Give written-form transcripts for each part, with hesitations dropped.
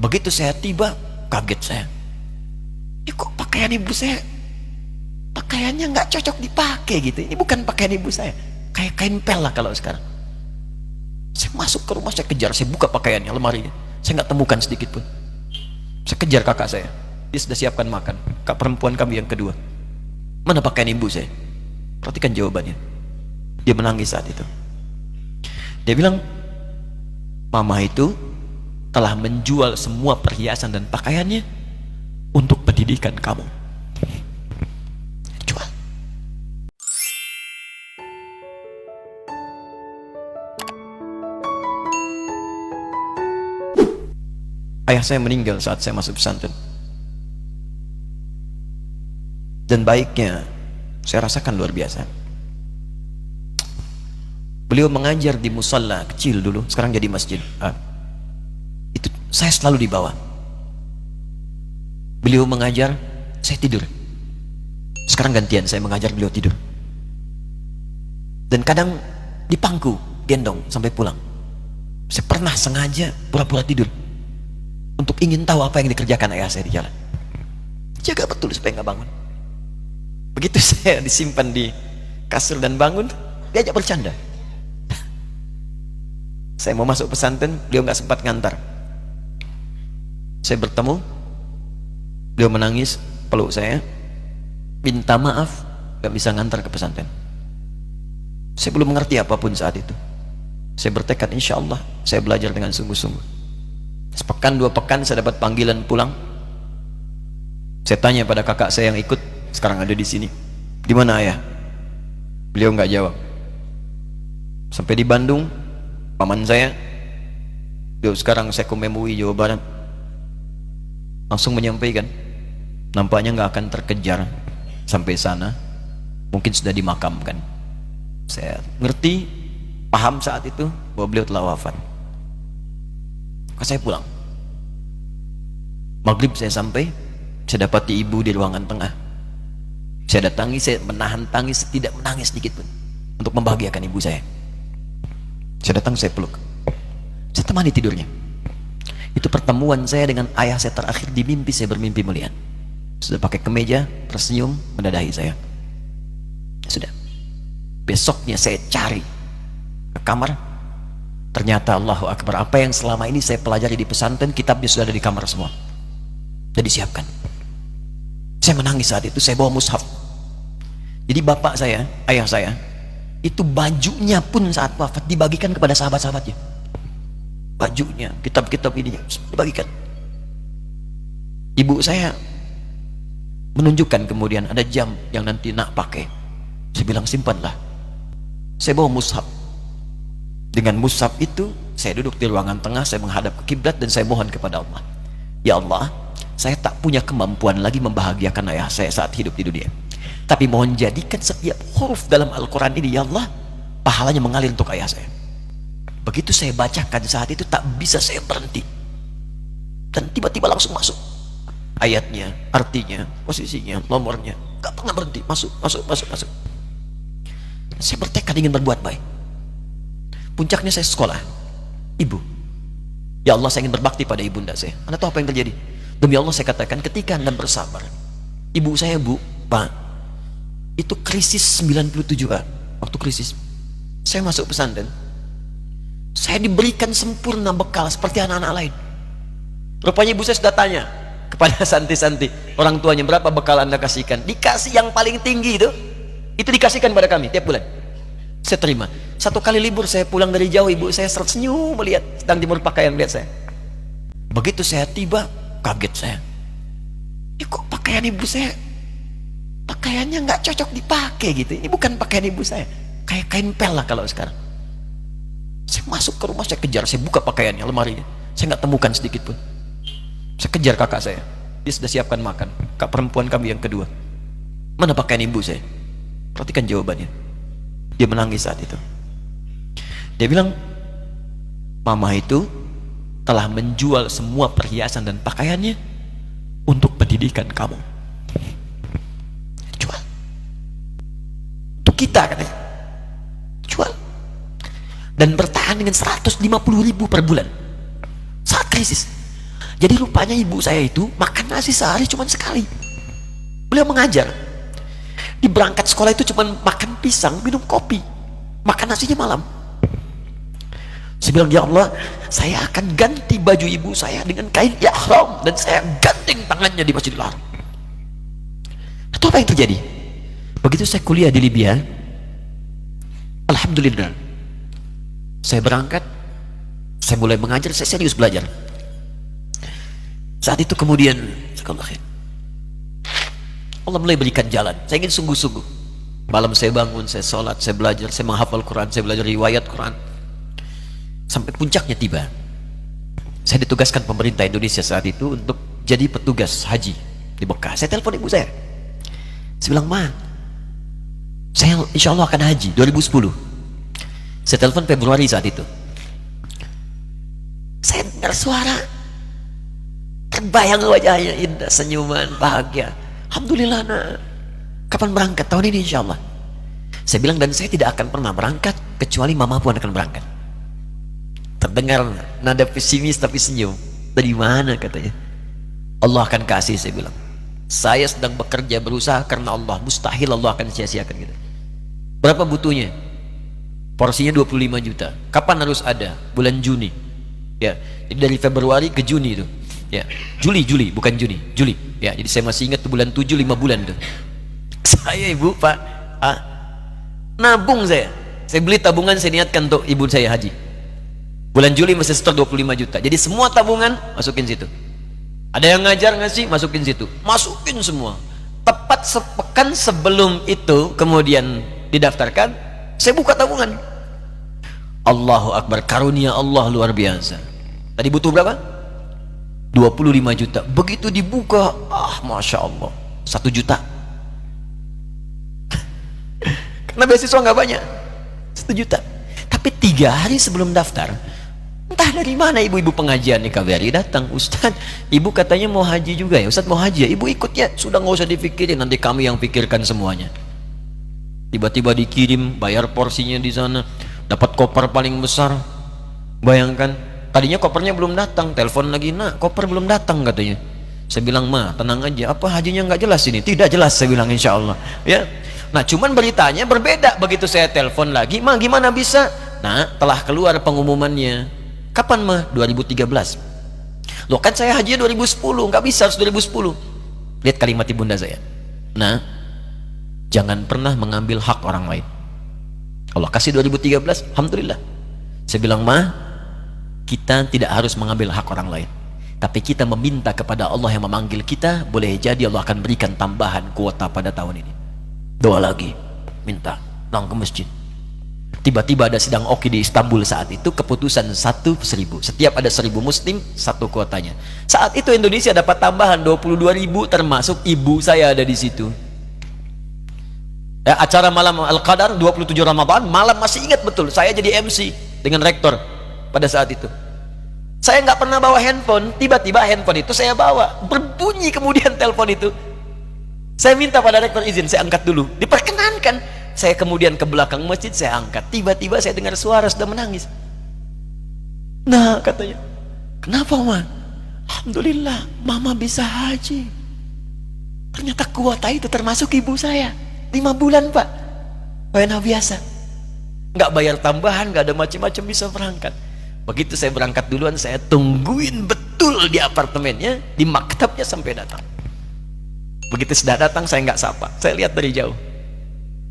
Begitu saya tiba, kaget saya. Ini kok pakaian ibu saya, pakaiannya nggak cocok dipakai gitu. Ini bukan pakaian ibu saya, kayak kain pel lah kalau sekarang. Saya masuk ke rumah, saya kejar, saya buka pakaiannya, lemarinya, saya nggak temukan sedikit pun. Saya kejar kakak saya, dia sudah siapkan makan. Kak perempuan kami yang kedua, mana pakaian ibu saya? Perhatikan jawabannya. Dia menangis saat itu. Dia bilang, mama itu telah menjual semua perhiasan dan pakaiannya untuk pendidikan kamu. Jual. Ayah saya meninggal saat saya masuk pesantren. Dan baiknya saya rasakan luar biasa. Beliau mengajar di musalla kecil dulu, sekarang jadi masjid. Itu saya selalu dibawa. Beliau mengajar, saya tidur. Sekarang gantian, saya mengajar, beliau tidur. Dan kadang dipangku, gendong sampai pulang. Saya pernah sengaja pura-pura tidur untuk ingin tahu apa yang dikerjakan ayah saya di jalan. Jaga betul supaya nggak bangun. Begitu saya disimpan di kasur dan bangun, diajak bercanda. Saya mau masuk pesantren, beliau nggak sempat ngantar. Saya bertemu, beliau menangis, peluk saya, minta maaf, nggak bisa ngantar ke pesantren. Saya belum mengerti apapun saat itu. Saya bertekad, insya Allah saya belajar dengan sungguh-sungguh. Sepekan 2 pekan saya dapat panggilan pulang. Saya tanya pada kakak saya yang ikut, sekarang ada di sini, di mana ayah? Beliau nggak jawab. Sampai di Bandung, paman saya, beliau sekarang Sekom MUI Jawa Barat, langsung menyampaikan, nampaknya nggak akan terkejar sampai sana, mungkin sudah dimakamkan. Saya ngerti, paham saat itu bahwa beliau telah wafat. Maka saya pulang. Maghrib saya sampai, saya dapati ibu di ruangan tengah. Saya datangi, saya menahan tangis, tidak menangis sedikit pun untuk membahagiakan ibu saya. Saya datang, saya peluk, saya temani tidurnya. Itu pertemuan saya dengan ayah saya terakhir di mimpi. Saya bermimpi melihat sudah pakai kemeja, tersenyum, mendadahi saya. Sudah. Besoknya saya cari ke kamar, ternyata Allahu Akbar, apa yang selama ini saya pelajari di pesantren, kitabnya sudah ada di kamar semua, sudah disiapkan. Saya menangis saat itu. Saya bawa mushaf. Jadi bapak saya, ayah saya, itu bajunya pun saat wafat dibagikan kepada sahabat-sahabatnya. Bajunya, kitab-kitab ini dibagikan. Ibu saya menunjukkan kemudian ada jam yang nanti nak pakai. Saya bilang simpanlah. Saya bawa mushaf. Dengan mushaf itu saya duduk di ruangan tengah, saya menghadap ke kiblat dan saya mohon kepada Allah, ya Allah, saya tak punya kemampuan lagi membahagiakan ayah saya saat hidup di dunia, tapi mohon jadikan setiap huruf dalam Al-Quran ini, ya Allah, pahalanya mengalir untuk ayah saya. Begitu saya bacakan saat itu, tak bisa saya berhenti, dan tiba-tiba langsung masuk ayatnya, artinya, posisinya, nomornya, gak pernah berhenti, masuk. Saya bertekad ingin berbuat baik. Puncaknya saya sekolah, ibu, ya Allah, saya ingin berbakti pada ibunda saya. Anda tahu apa yang terjadi? Demi Allah saya katakan, ketika Anda bersabar, ibu saya, bu, pak, itu krisis 97, Pak. Waktu krisis saya masuk pesantren, saya diberikan sempurna bekal seperti anak-anak lain. Rupanya ibu saya sudah tanya kepada santi-santi, orang tuanya, berapa bekal Anda kasihkan? Dikasih yang paling tinggi itu dikasihkan pada kami tiap bulan. Saya terima. Satu kali libur saya pulang dari jauh, ibu saya tersenyum melihat sedang jemur pakaian melihat saya. Begitu saya tiba, kaget saya. Ini kok pakaian ibu saya, pakaiannya nggak cocok dipakai gitu. Ini bukan pakaian ibu saya, kayak kain pel lah kalau sekarang. Saya masuk ke rumah, saya kejar, saya buka pakaiannya, lemarinya, saya nggak temukan sedikit pun. Saya kejar kakak saya, dia sudah siapkan makan. Kak perempuan kami yang kedua, mana pakaian ibu saya? Perhatikan jawabannya. Dia menangis saat itu. Dia bilang, mama itu telah menjual semua perhiasan dan pakaiannya untuk pendidikan kamu. Jual. Untuk kita katanya. Jual. Dan bertahan dengan 150.000 per bulan saat krisis. Jadi rupanya ibu saya itu makan nasi sehari cuma sekali. Beliau mengajar. Di berangkat sekolah itu cuma makan pisang, minum kopi. Makan nasinya malam. Saya bilang, ya Allah, saya akan ganti baju ibu saya dengan kain ihram dan saya gandeng tangannya di Masjidil Haram. Itu apa yang terjadi? Begitu saya kuliah di Libya, alhamdulillah, saya berangkat, saya mulai mengajar, saya serius belajar. Saat itu kemudian Allah mulai berikan jalan. Saya ingin sungguh-sungguh. Malam saya bangun, saya sholat, saya belajar, saya menghafal Quran, saya belajar riwayat Quran. Sampai puncaknya tiba, saya ditugaskan pemerintah Indonesia saat itu untuk jadi petugas haji di Mekah. Saya telepon ibu saya. Saya bilang, Ma, saya insya Allah akan haji 2010. Saya telepon Februari saat itu. Saya dengar suara, terbayang wajahnya indah, senyuman, bahagia. Alhamdulillah, nak. Kapan berangkat? Tahun ini insya Allah. Saya bilang, dan saya tidak akan pernah berangkat kecuali mama pun akan berangkat. Terdengar nada pesimis tapi senyum. Dari mana katanya? Allah akan kasih, saya bilang. Saya sedang bekerja berusaha karena Allah. Mustahil Allah akan sia-siakan kita. Berapa butuhnya? Porsinya 25 juta. Kapan harus ada? Bulan Juni. Ya, jadi dari Februari ke Juni itu. Ya, Juli bukan Juni, Juli. Ya, jadi saya masih ingat tuh bulan 7, 5 bulan tuh. Saya ibu, Pak, nabung saya. Saya beli tabungan, saya niatkan untuk ibu saya haji. Bulan Juli masih setor 25 juta. Jadi semua tabungan masukin situ. Ada yang ngajar ngasih, masukin situ. Masukin semua. Tepat sepekan sebelum itu kemudian didaftarkan, saya buka tabungan. Allahu Akbar, karunia Allah luar biasa. Tadi butuh berapa? 25 juta. Begitu dibuka, Masya Allah, 1 juta. Karena beasiswa nggak banyak, 1 juta. Tapi 3 hari sebelum daftar, entah dari mana ibu-ibu pengajian nih KBRI datang, Ustadz, ibu katanya mau haji juga ya, Ustadz mau haji ya, ibu ikut ya, sudah nggak usah dipikirin, nanti kami yang pikirkan semuanya. Tiba-tiba dikirim, bayar porsinya di sana, dapat koper paling besar. Bayangkan, tadinya kopernya belum datang, telepon lagi, nak koper belum datang katanya. Saya bilang, Ma, tenang aja, apa hajinya nggak jelas ini? Tidak jelas, saya bilang, insya Allah. Ya, nah cuman beritanya berbeda. Begitu saya telepon lagi, Ma, gimana bisa? Nah, telah keluar pengumumannya. Kapan, Ma? 2013. Loh, kan saya hajinya 2010, nggak bisa, harus 2010. Lihat kalimat ibunda saya. Nah, jangan pernah mengambil hak orang lain. Allah kasih 2013, alhamdulillah. Saya bilang, Ma, kita tidak harus mengambil hak orang lain, tapi kita meminta kepada Allah yang memanggil kita. Boleh jadi Allah akan berikan tambahan kuota pada tahun ini. Doa lagi, minta, datang ke masjid. Tiba-tiba ada sidang oki di Istanbul saat itu, keputusan 1.000. Setiap ada 1.000 muslim, 1 kuotanya. Saat itu Indonesia dapat tambahan 22.000, termasuk ibu saya ada di situ. Ya, acara malam Al-Qadar 27 Ramadan, malam masih ingat betul, saya jadi MC dengan rektor pada saat itu. Saya nggak pernah bawa handphone, tiba-tiba handphone itu saya bawa, berbunyi kemudian telepon itu. Saya minta pada rektor izin, saya angkat dulu, diperkenankan. Saya kemudian ke belakang masjid, saya angkat. Tiba-tiba saya dengar suara sudah menangis. Nah, katanya, kenapa, Ma? Alhamdulillah, Mama bisa haji. Ternyata kuota itu termasuk ibu saya. 5 bulan, Pak. Wena biasa. Nggak bayar tambahan, nggak ada macam-macam, bisa berangkat. Begitu saya berangkat duluan, saya tungguin betul di apartemennya, di maktabnya sampai datang. Begitu sudah datang, saya nggak sapa, saya lihat dari jauh.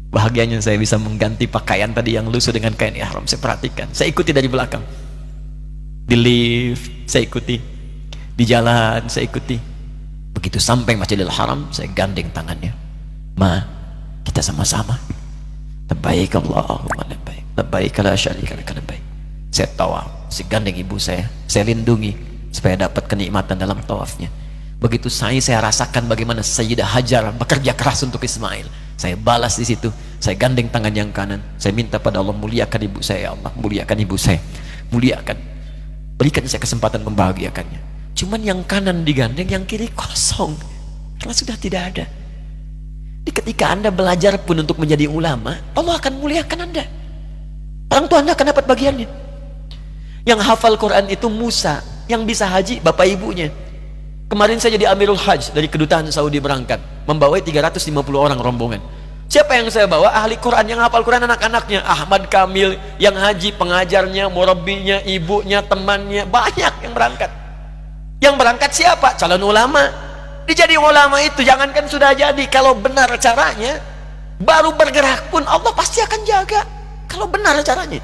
Bahagianya saya bisa mengganti pakaian tadi yang lusuh dengan kain ihram. Saya perhatikan, saya ikuti dari belakang. Di lift, saya ikuti. Di jalan, saya ikuti. Begitu sampai Masjidil Haram, saya gandeng tangannya. Ma, kita sama-sama. Labbaik Allahumma labbaik. Labbaik la syarika lak labbaik. Saya tawaf, saya gandeng ibu saya lindungi supaya dapat kenikmatan dalam tawafnya. Begitu saya rasakan bagaimana Sayyidah Hajar bekerja keras untuk Ismail. Saya balas di situ, saya gandeng tangan yang kanan, saya minta pada Allah, muliakan ibu saya, ya Allah, muliakan ibu saya, muliakan, berikan saya kesempatan membahagiakannya. Cuman yang kanan digandeng, yang kiri kosong, karena sudah tidak ada. Ketika Anda belajar pun untuk menjadi ulama, Allah akan muliakan Anda. Orang tua Anda akan dapat bagiannya. Yang hafal Quran itu Musa, Yang bisa haji bapak ibunya. Kemarin saya jadi Amirul Hajj dari kedutaan Saudi berangkat, membawai 350 orang rombongan. Siapa yang saya bawa? Ahli Quran, yang hafal Quran anak-anaknya. Ahmad Kamil, yang haji, pengajarnya, murabbinya, ibunya, temannya, banyak yang berangkat. Yang berangkat siapa? Calon ulama. Dijadi ulama itu, jangankan sudah jadi, kalau benar caranya, baru bergerak pun Allah pasti akan jaga. Kalau benar caranya.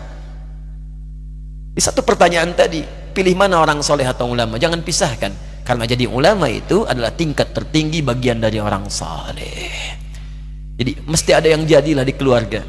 Di satu pertanyaan tadi, pilih mana orang soleh atau ulama? Jangan pisahkan, karena jadi ulama itu adalah tingkat tertinggi bagian dari orang soleh. Jadi mesti ada yang jadilah di keluarga.